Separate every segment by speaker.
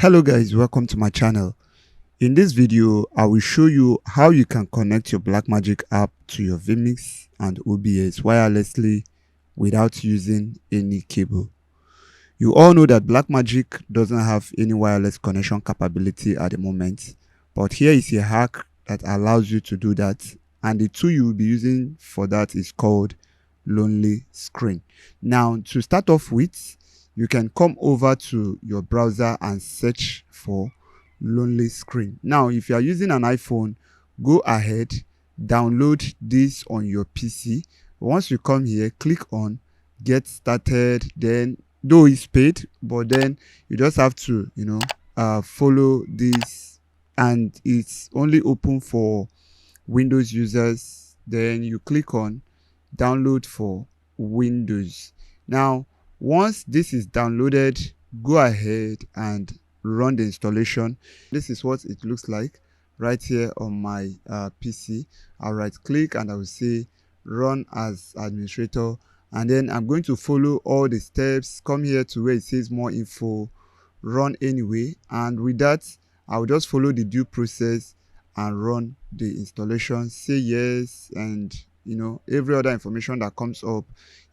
Speaker 1: Hello guys, welcome to my channel. In this video, I will show you how you can connect your Blackmagic app to your vMix and OBS wirelessly without using any cable. You all know that Blackmagic doesn't have any wireless connection capability at the moment, but here is a hack that allows you to do that, and the tool you will be using for that is called LonelyScreen. Now, to start off with, you can come over to your browser and search for LonelyScreen. Now, if you are using an iPhone, go ahead, download this on your PC. Once you come here, click on Get Started. Then, though it's paid, but then you just have to, follow this, and it's only open for Windows users. Then you click on Download for Windows. Now, once this is downloaded, go ahead and run the installation. This is what it looks like right here on my PC. I'll right click and I will say run as administrator, and then I'm going to follow all the steps. Come here to where it says more info, run anyway, and with that I'll just follow the due process and run the installation, say yes, and every other information that comes up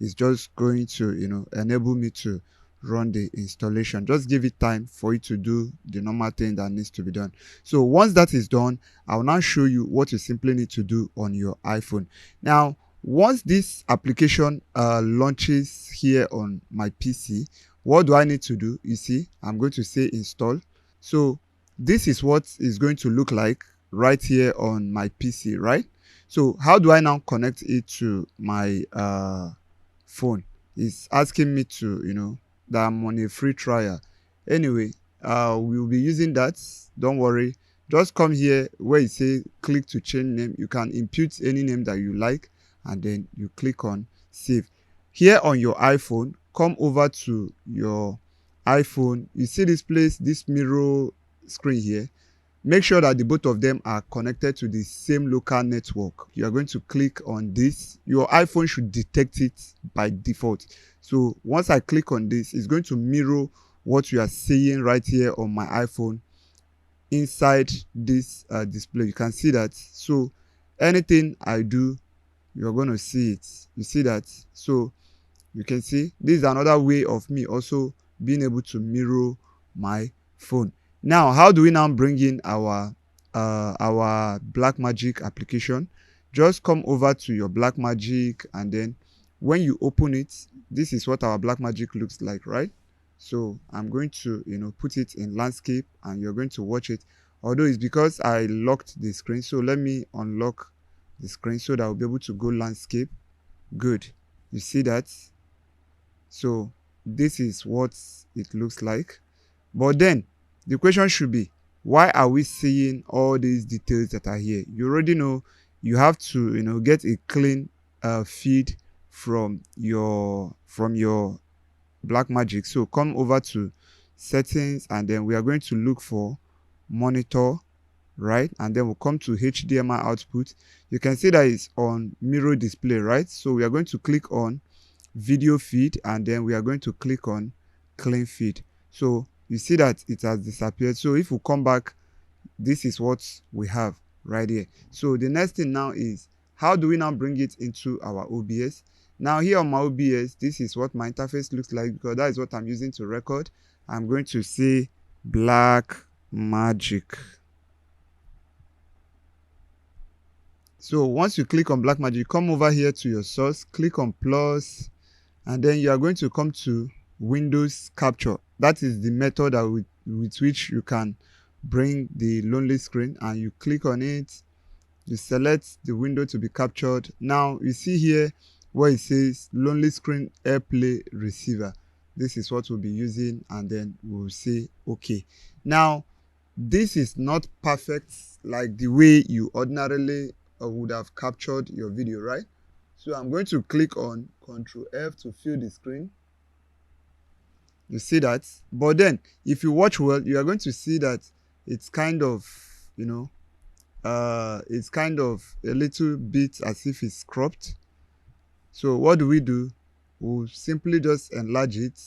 Speaker 1: is just going to enable me to run the installation. Just give it time for it to do the normal thing that needs to be done. So once that is done, I'll now show you what you simply need to do on your iPhone. Now, once this application launches here on my PC, what do I need to do? You see, I'm going to say install. So this is what is going to look like right here on my PC, right? So how do I now connect it to my phone? It's asking me to, that I'm on a free trial. Anyway, we'll be using that. Don't worry. Just come here where it says click to change name. You can input any name that you like, and then you click on save. Here on your iPhone, come over to your iPhone. You see this place, this mirror screen here. Make sure that the both of them are connected to the same local network. You are going to click on this. Your iPhone should detect it by default. So once I click on this, it's going to mirror what you are seeing right here on my iPhone inside this display. You can see that. So anything I do, you're going to see it. You see that? So you can see this is another way of me also being able to mirror my phone. Now, how do we now bring in our Blackmagic application? Just come over to your Blackmagic, and then when you open it, this is what our Blackmagic looks like, right? So I'm going to put it in landscape, and you're going to watch it. Although it's because I locked the screen, so let me unlock the screen so that I'll be able to go landscape. Good. You see that? So this is what it looks like. But then the question should be, why are we seeing all these details that are here? You already know you have to get a clean feed from your Blackmagic. So come over to settings, and then we are going to look for monitor, right? And then we'll come to HDMI output. You can see that it's on mirror display, right? So we are going to click on video feed, and then we are going to click on clean feed. So you see that it has disappeared. So if we come back, this is what we have right here. So the next thing now is, how do we now bring it into our OBS? Now here on my OBS, this is what my interface looks like, because that is what I'm using to record. I'm going to say Blackmagic. So once you click on Blackmagic, come over here to your source, click on plus, and then you are going to come to Windows Capture. That is the method that with which you can bring the LonelyScreen, and you click on it. You select the window to be captured. Now you see here where it says LonelyScreen AirPlay receiver. This is what we'll be using, and then we'll say okay. Now this is not perfect like the way you ordinarily would have captured your video, right? So I'm going to click on Ctrl F to fill the screen. You see that? But then if you watch well, you are going to see that it's kind of it's kind of a little bit as if it's cropped. So what do? We'll simply just enlarge it.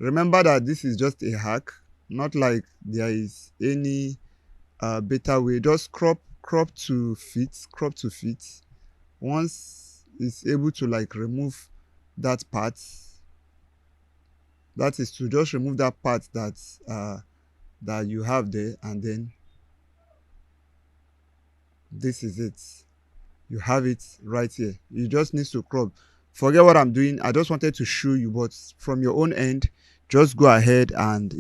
Speaker 1: Remember that this is just a hack. not like there is any better way. Just crop to fit. Once it's able to like remove that part, that is to just remove that part that you have there, and then this is it. You have it right here. You just need to crop. Forget what I'm doing. I just wanted to show you, but from your own end, just go ahead and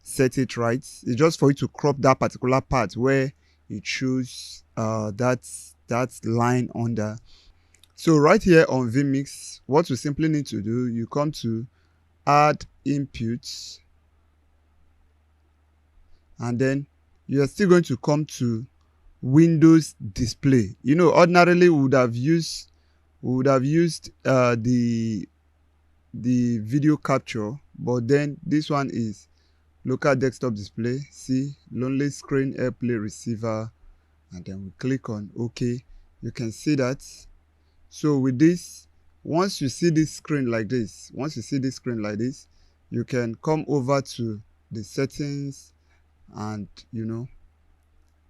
Speaker 1: set it right. It's just for you to crop that particular part where you choose that line under. So right here on vMix, what you simply need to do, you come to add inputs, and then you're still going to come to Windows display. Ordinarily we would have used the video capture, but then this one is local desktop display. See, LonelyScreen AirPlay receiver, and then we click on OK. You can see that. So with this, once you see this screen like this, you can come over to the settings and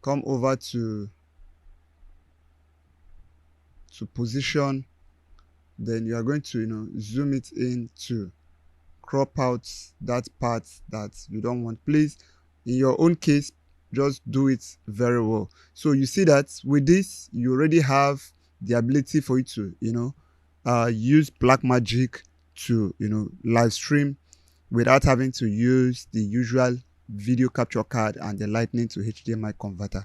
Speaker 1: come over to position. Then you are going to zoom it in to crop out that part that you don't want. Please, in your own case, just do it very well. So you see that with this, you already have the ability for you to use Blackmagic to live stream without having to use the usual video capture card and the lightning to HDMI converter.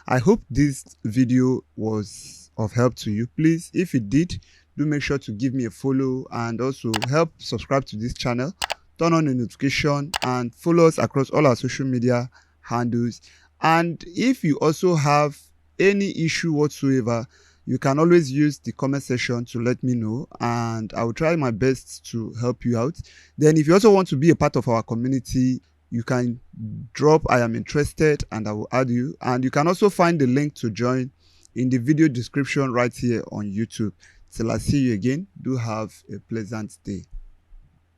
Speaker 1: I hope this video was of help to you. Please, if it did, do make sure to give me a follow, and also help subscribe to this channel, turn on the notification, and follow us across all our social media handles. And if you also have any issue whatsoever, you can always use the comment section to let me know, and I will try my best to help you out. Then if you also want to be a part of our community, you can drop I am interested and I will add you. And you can also find the link to join in the video description right here on YouTube. Till I see you again, do have a pleasant day.